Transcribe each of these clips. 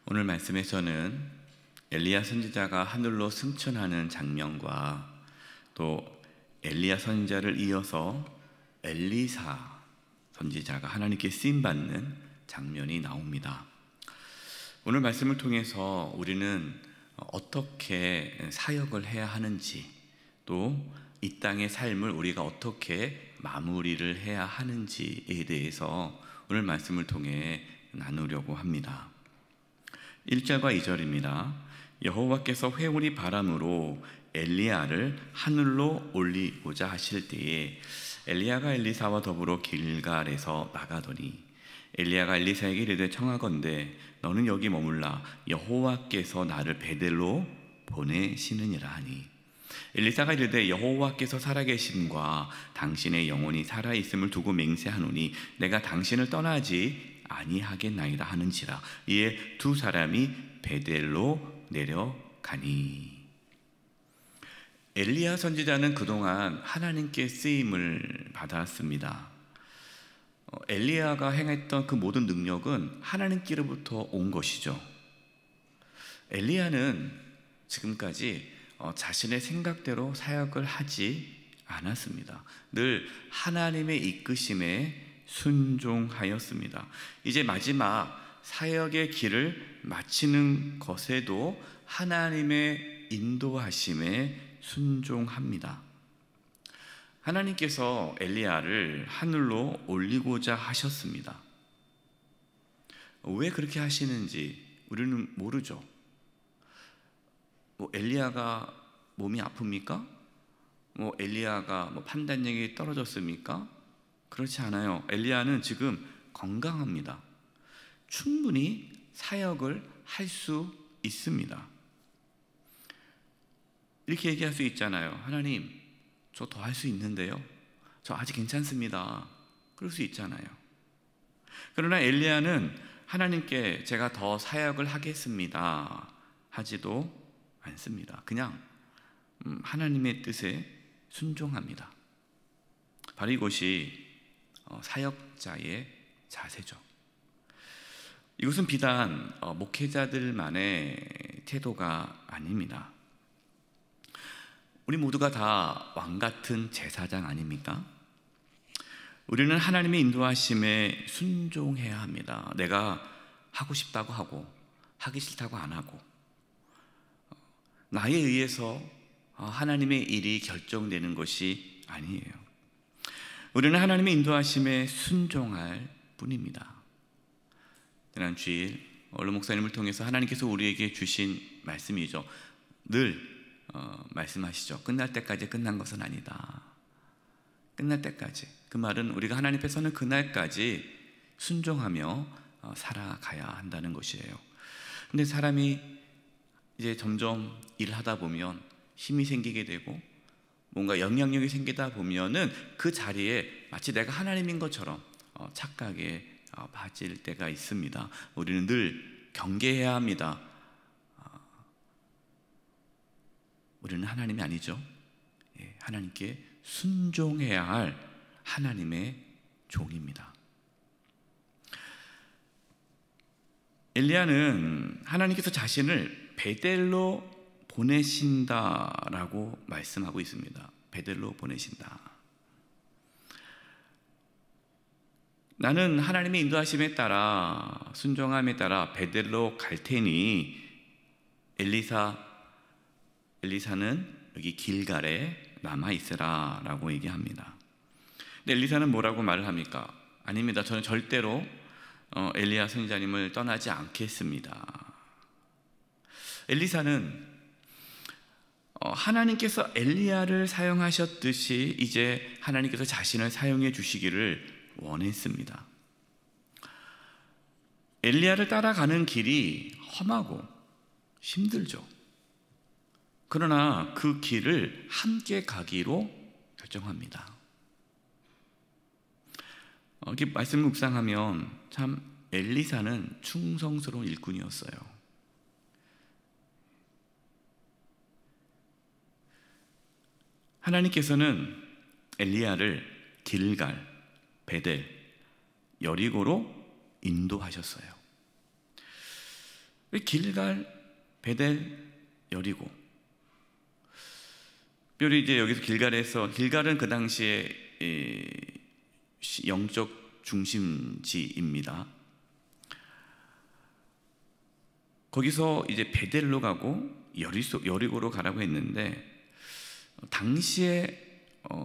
오늘 말씀에서는 엘리야 선지자가 하늘로 승천하는 장면과 또 엘리야 선지자를 이어서 엘리사 선지자가 하나님께 쓰임받는 장면이 나옵니다. 오늘 말씀을 통해서 우리는 어떻게 사역을 해야 하는지, 또 이 땅의 삶을 우리가 어떻게 마무리를 해야 하는지에 대해서 오늘 말씀을 통해 나누려고 합니다. 1절과 2절입니다. 여호와께서 회오리 바람으로 엘리야를 하늘로 올리고자 하실 때에 엘리야가 엘리사와 더불어 길갈에서 나가더니 엘리야가 엘리사에게 이르되 청하건대 너는 여기 머물라 여호와께서 나를 베델로 보내시느니라 하니 엘리사가 이르되 여호와께서 살아계심과 당신의 영혼이 살아있음을 두고 맹세하노니 내가 당신을 떠나지 아니하겠나이다 하는지라. 이에 두 사람이 베델로 내려가니. 엘리야 선지자는 그동안 하나님께 쓰임을 받았습니다. 엘리야가 행했던 그 모든 능력은 하나님께로부터 온 것이죠. 엘리야는 지금까지 자신의 생각대로 사역을 하지 않았습니다. 늘 하나님의 이끄심에 순종하였습니다. 이제 마지막 사역의 길을 마치는 것에도 하나님의 인도하심에 순종합니다. 하나님께서 엘리야를 하늘로 올리고자 하셨습니다. 왜 그렇게 하시는지 우리는 모르죠. 엘리야가 몸이 아픕니까? 엘리야가 판단력이 떨어졌습니까? 그렇지 않아요. 엘리야는 지금 건강합니다. 충분히 사역을 할 수 있습니다. 이렇게 얘기할 수 있잖아요. 하나님, 저 더 할 수 있는데요. 저 아직 괜찮습니다. 그럴 수 있잖아요. 그러나 엘리야는 하나님께 제가 더 사역을 하겠습니다 하지도 않습니다. 그냥 하나님의 뜻에 순종합니다. 바로 이것이 사역자의 자세죠. 이것은 비단 목회자들만의 태도가 아닙니다. 우리 모두가 다 왕같은 제사장 아닙니까? 우리는 하나님의 인도하심에 순종해야 합니다. 내가 하고 싶다고 하고 하기 싫다고 안 하고 나에 의해서 하나님의 일이 결정되는 것이 아니에요. 우리는 하나님의 인도하심에 순종할 뿐입니다. 지난 주일 얼른 목사님을 통해서 하나님께서 우리에게 주신 말씀이죠. 늘 말씀하시죠. 끝날 때까지 끝난 것은 아니다. 끝날 때까지. 그 말은 우리가 하나님 앞에서는 그날까지 순종하며 살아가야 한다는 것이에요. 근데 사람이 이제 점점 일을 하다 보면 힘이 생기게 되고 뭔가 영향력이 생기다 보면은 그 자리에 마치 내가 하나님인 것처럼 착각에 빠질 때가 있습니다. 우리는 늘 경계해야 합니다. 우리는 하나님이 아니죠. 하나님께 순종해야 할 하나님의 종입니다. 엘리야는 하나님께서 자신을 베델로 보내신다라고 말씀하고 있습니다. 베델로 보내신다. 나는 하나님의 인도하심에 따라 순종함에 따라 베델로 갈 테니 엘리사는 여기 길갈에 남아 있으라 라고 얘기합니다. 근데 엘리사는 뭐라고 말을 합니까? 아닙니다. 저는 절대로 엘리야 선지자님을 떠나지 않겠습니다. 엘리사는 하나님께서 엘리야를 사용하셨듯이 이제 하나님께서 자신을 사용해 주시기를 원했습니다. 엘리야를 따라가는 길이 험하고 힘들죠. 그러나 그 길을 함께 가기로 결정합니다. 이렇게 말씀을 묵상하면 참 엘리사는 충성스러운 일꾼이었어요. 하나님께서는 엘리야를 길갈, 베델, 여리고로 인도하셨어요. 길갈, 베델, 여리고. 특별히 이제 여기서 길갈은 그 당시에 영적 중심지입니다. 거기서 이제 베델로 가고 여리고로 가라고 했는데, 당시에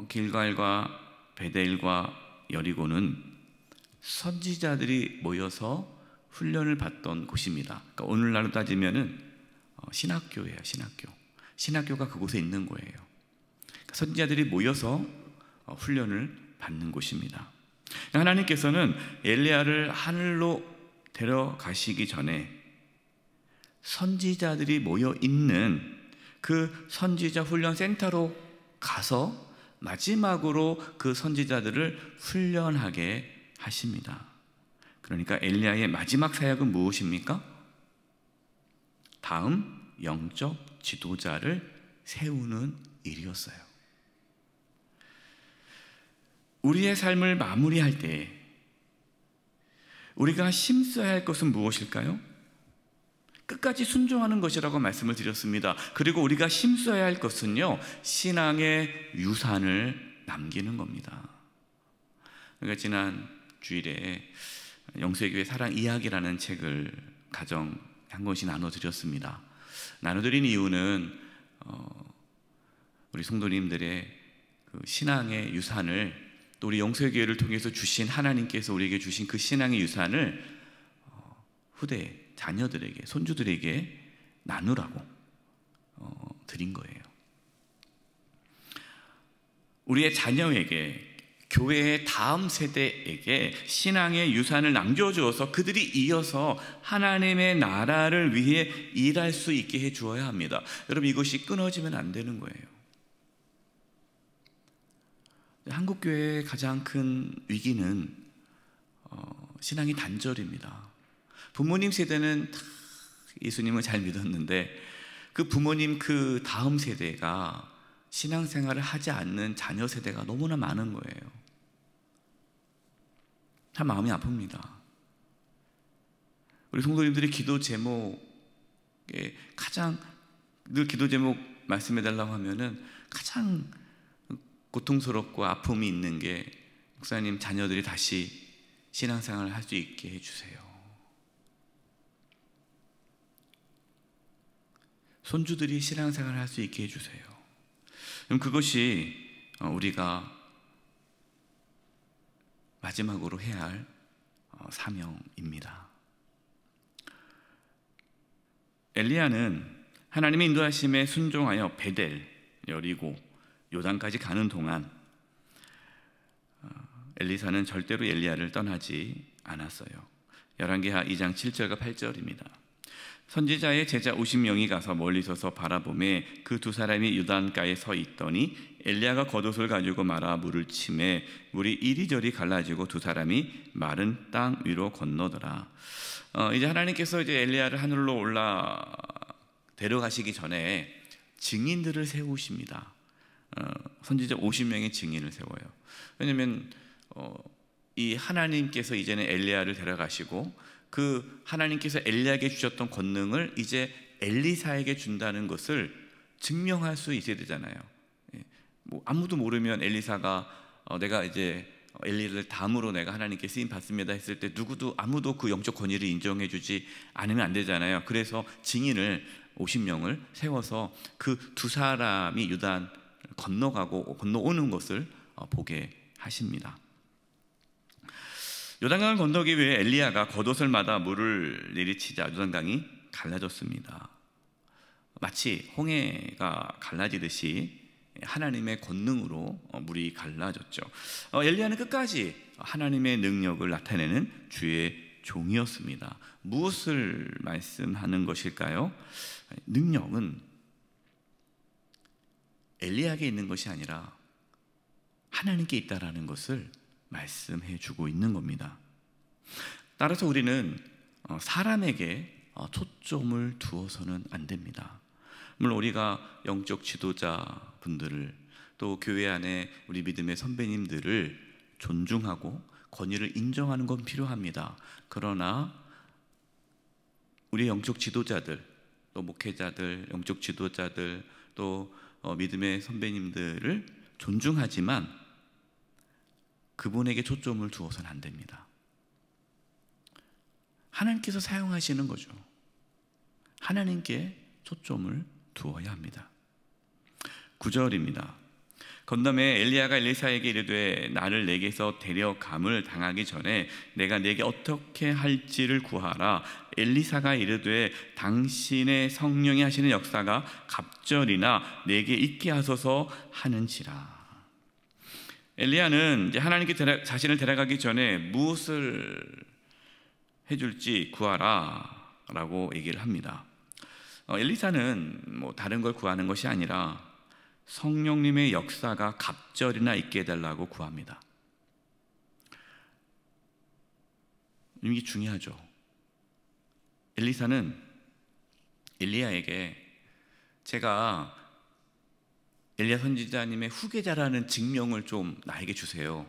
길갈과 베델과 여리고는 선지자들이 모여서 훈련을 받던 곳입니다. 그러니까 오늘날로 따지면은 신학교예요. 신학교가 그곳에 있는 거예요. 선지자들이 모여서 훈련을 받는 곳입니다. 하나님께서는 엘리야를 하늘로 데려가시기 전에 선지자들이 모여 있는 그 선지자 훈련 센터로 가서 마지막으로 그 선지자들을 훈련하게 하십니다. 그러니까 엘리야의 마지막 사역은 무엇입니까? 다음 영적 지도자를 세우는 일이었어요. 우리의 삶을 마무리할 때 우리가 힘써야 할 것은 무엇일까요? 끝까지 순종하는 것이라고 말씀을 드렸습니다. 그리고 우리가 힘써야 할 것은요, 신앙의 유산을 남기는 겁니다. 그러니까 지난 주일에 영세교회 사랑 이야기라는 책을 가정 한 권씩 나눠드렸습니다. 나눠드린 이유는 우리 성도님들의 그 신앙의 유산을, 또 우리 영세교회를 통해서 주신 하나님께서 우리에게 주신 그 신앙의 유산을 후대 자녀들에게, 손주들에게 나누라고 드린 거예요. 우리의 자녀에게, 교회의 다음 세대에게 신앙의 유산을 남겨주어서 그들이 이어서 하나님의 나라를 위해 일할 수 있게 해주어야 합니다. 여러분, 이것이 끊어지면 안 되는 거예요. 한국교회의 가장 큰 위기는 신앙이 단절입니다. 부모님 세대는 다 예수님을 잘 믿었는데 그 부모님 그 다음 세대가 신앙생활을 하지 않는 자녀 세대가 너무나 많은 거예요. 참 마음이 아픕니다. 우리 성도님들이 기도 제목에 가장, 늘 기도 제목 말씀해달라고 하면은 가장 고통스럽고 아픔이 있는 게, 목사님 자녀들이 다시 신앙생활을 할 수 있게 해주세요. 손주들이 신앙생활을 할 수 있게 해주세요. 그럼 그것이 우리가 마지막으로 해야 할 사명입니다. 엘리야는 하나님의 인도하심에 순종하여 베델, 여리고, 요단까지 가는 동안 엘리사는 절대로 엘리야를 떠나지 않았어요. 열왕기하 2장 7절과 8절입니다. 선지자의 제자 50명이 가서 멀리 서서 바라보매 그 두 사람이 요단가에 서 있더니 엘리야가 겉옷을 가지고 말아 물을 치매 물이 이리저리 갈라지고 두 사람이 마른 땅 위로 건너더라. 이제 하나님께서 이제 엘리야를 하늘로 데려가시기 전에 증인들을 세우십니다. 선지자 50명의 증인을 세워요. 왜냐하면 이 하나님께서 이제는 엘리야를 데려가시고 그 하나님께서 엘리야에게 주셨던 권능을 이제 엘리사에게 준다는 것을 증명할 수 있어야 되잖아요. 뭐 아무도 모르면 엘리사가 내가 이제 엘리야를 다음으로 내가 하나님께 쓰임 받습니다 했을 때 아무도 그 영적 권위를 인정해 주지 않으면 안 되잖아요. 그래서 증인을 50명을 세워서 그 두 사람이 요단 건너오는 것을 보게 하십니다. 요단강을 건너기 위해 엘리야가 겉옷을 마다 물을 내리치자 요단강이 갈라졌습니다. 마치 홍해가 갈라지듯이 하나님의 권능으로 물이 갈라졌죠. 엘리야는 끝까지 하나님의 능력을 나타내는 주의 종이었습니다. 무엇을 말씀하는 것일까요? 능력은 엘리야에게 있는 것이 아니라 하나님께 있다라는 것을 말씀해 주고 있는 겁니다. 따라서 우리는 사람에게 초점을 두어서는 안 됩니다. 물론 우리가 영적 지도자분들을, 또 교회 안에 우리 믿음의 선배님들을 존중하고 권위를 인정하는 건 필요합니다. 그러나 우리 영적 지도자들, 또 목회자들, 영적 지도자들, 또 믿음의 선배님들을 존중하지만 그분에게 초점을 두어서는 안 됩니다. 하나님께서 사용하시는 거죠. 하나님께 초점을 두어야 합니다. 9절입니다. 건담에 엘리야가 엘리사에게 이르되 나를 내게서 데려감을 당하기 전에 내가 내게 어떻게 할지를 구하라. 엘리사가 이르되 당신의 성령이 하시는 역사가 갑절이나 내게 있게 하소서 하는지라. 엘리야는 이제 하나님께 자신을 데려가기 전에 무엇을 해줄지 구하라 라고 얘기를 합니다. 엘리사는 뭐 다른 걸 구하는 것이 아니라 성령님의 역사가 갑절이나 있게 해달라고 구합니다. 이게 중요하죠. 엘리사는 엘리야에게 제가 엘리야 선지자님의 후계자라는 증명을 좀 나에게 주세요.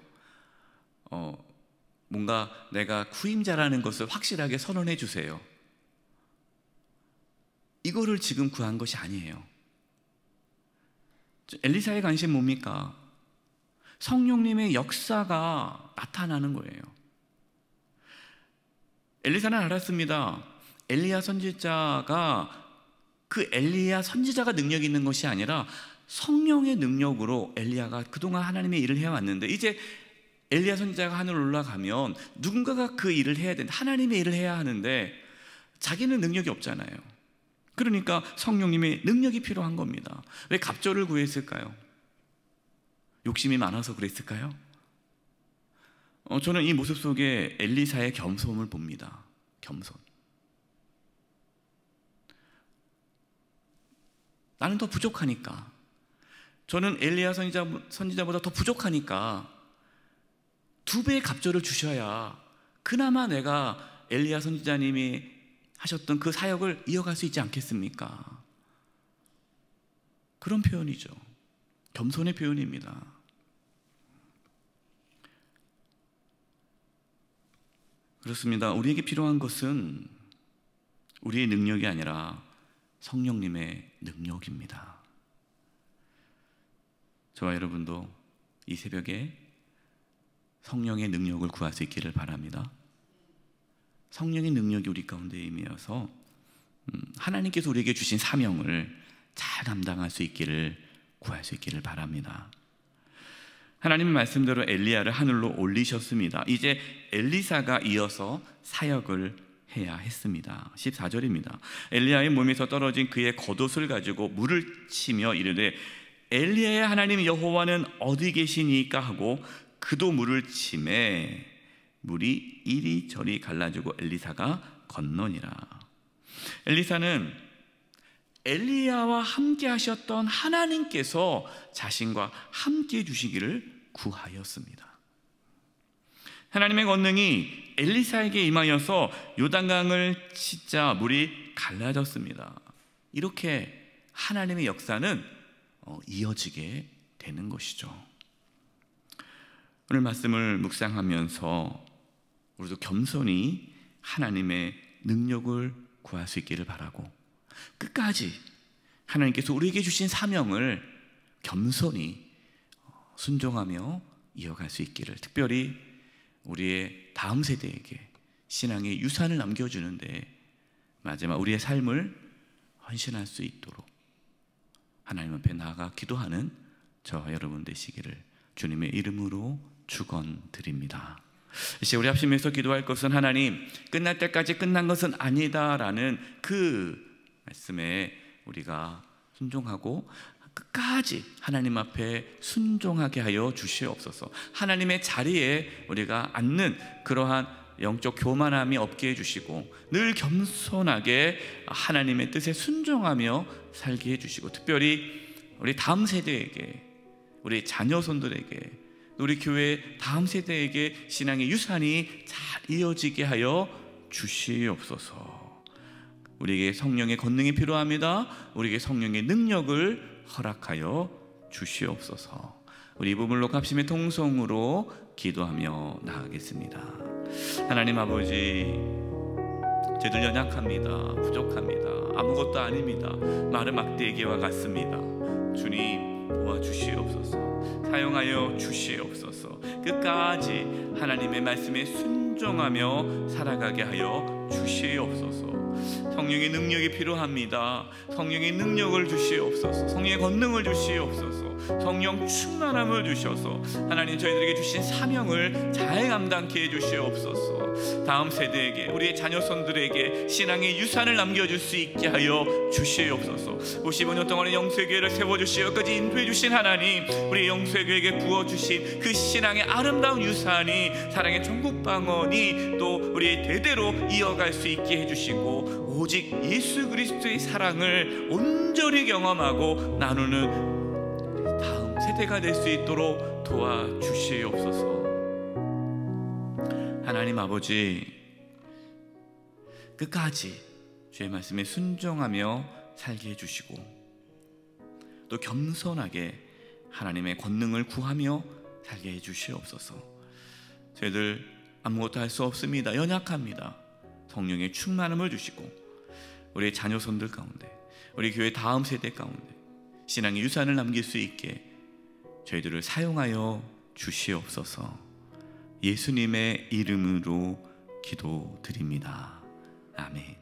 뭔가 내가 후임자라는 것을 확실하게 선언해 주세요. 이거를 지금 구한 것이 아니에요. 엘리사의 관심 뭡니까? 성령님의 역사가 나타나는 거예요. 엘리사는 알았습니다. 엘리야 선지자가 그 엘리야 선지자가 능력이 있는 것이 아니라 성령의 능력으로 엘리야가 그동안 하나님의 일을 해왔는데 이제 엘리야 선지자가 하늘로 올라가면 누군가가 그 일을 해야 된다. 하나님의 일을 해야 하는데 자기는 능력이 없잖아요. 그러니까 성령님의 능력이 필요한 겁니다. 왜 갑절을 구했을까요? 욕심이 많아서 그랬을까요? 저는 이 모습 속에 엘리사의 겸손을 봅니다. 겸손. 나는 더 부족하니까, 저는 엘리야 선지자보다 더 부족하니까 2배의 갑절을 주셔야 그나마 내가 엘리야 선지자님이 하셨던 그 사역을 이어갈 수 있지 않겠습니까? 그런 표현이죠. 겸손의 표현입니다. 그렇습니다. 우리에게 필요한 것은 우리의 능력이 아니라 성령님의 능력입니다. 저와 여러분도 이 새벽에 성령의 능력을 구할 수 있기를 바랍니다. 성령의 능력이 우리 가운데 임해서 하나님께서 우리에게 주신 사명을 잘 감당할 수 있기를 구할 수 있기를 바랍니다. 하나님의 말씀대로 엘리야를 하늘로 올리셨습니다. 이제 엘리사가 이어서 사역을 해야 했습니다. 14절입니다. 엘리야의 몸에서 떨어진 그의 겉옷을 가지고 물을 치며 이르되 엘리야의 하나님 여호와는 어디 계시니까 하고 그도 물을 치매 물이 이리저리 갈라지고 엘리사가 건너니라. 엘리사는 엘리야와 함께 하셨던 하나님께서 자신과 함께 해주시기를 구하였습니다. 하나님의 권능이 엘리사에게 임하여서 요단강을 치자 물이 갈라졌습니다. 이렇게 하나님의 역사는 이어지게 되는 것이죠. 오늘 말씀을 묵상하면서 우리도 겸손히 하나님의 능력을 구할 수 있기를 바라고 끝까지 하나님께서 우리에게 주신 사명을 겸손히 순종하며 이어갈 수 있기를, 특별히 우리의 다음 세대에게 신앙의 유산을 남겨주는데 마지막 우리의 삶을 헌신할 수 있도록 하나님 앞에 나아가 기도하는 저와 여러분 되시기를 주님의 이름으로 축원드립니다. 이제 우리 합심해서 기도할 것은 하나님, 끝날 때까지 끝난 것은 아니다라는 그 말씀에 우리가 순종하고 끝까지 하나님 앞에 순종하게 하여 주시옵소서. 하나님의 자리에 우리가 앉는 그러한 영적 교만함이 없게 해주시고 늘 겸손하게 하나님의 뜻에 순종하며 살게 해주시고, 특별히 우리 다음 세대에게, 우리 자녀손들에게, 우리 교회 다음 세대에게 신앙의 유산이 잘 이어지게 하여 주시옵소서. 우리에게 성령의 권능이 필요합니다. 우리에게 성령의 능력을 허락하여 주시옵소서. 우리 이 부분을 합심의 통성으로 기도하며 나아가겠습니다. 하나님 아버지, 저희들 연약합니다. 부족합니다. 아무것도 아닙니다. 마른 막대기와 같습니다. 주님 도와주시옵소서. 사용하여 주시옵소서. 끝까지 하나님의 말씀에 순종하며 살아가게 하여 주시옵소서. 성령의 능력이 필요합니다. 성령의 능력을 주시옵소서. 성령의 권능을 주시옵소서. 성령 충만함을 주셔서 하나님 저희들에게 주신 사명을 잘 감당케 해주시옵소서. 다음 세대에게, 우리의 자녀손들에게 신앙의 유산을 남겨줄 수 있게 하여 주시옵소서. 55년 동안의 영세교회를 세워주시어 여기까지 인도해 주신 하나님, 우리 영세교회에게 부어주신 그 신앙의 아름다운 유산이, 사랑의 천국방언이 또 우리 대대로 이어갈 수 있게 해주시고, 오직 예수 그리스도의 사랑을 온전히 경험하고 나누는 다음 세대가 될 수 있도록 도와주시옵소서. 하나님 아버지, 끝까지 주의 말씀에 순종하며 살게 해주시고, 또 겸손하게 하나님의 권능을 구하며 살게 해주시옵소서. 저희들 아무것도 할 수 없습니다. 연약합니다. 성령의 충만함을 주시고 우리의 자녀손들 가운데, 우리 교회 다음 세대 가운데 신앙의 유산을 남길 수 있게 저희들을 사용하여 주시옵소서. 예수님의 이름으로 기도드립니다. 아멘.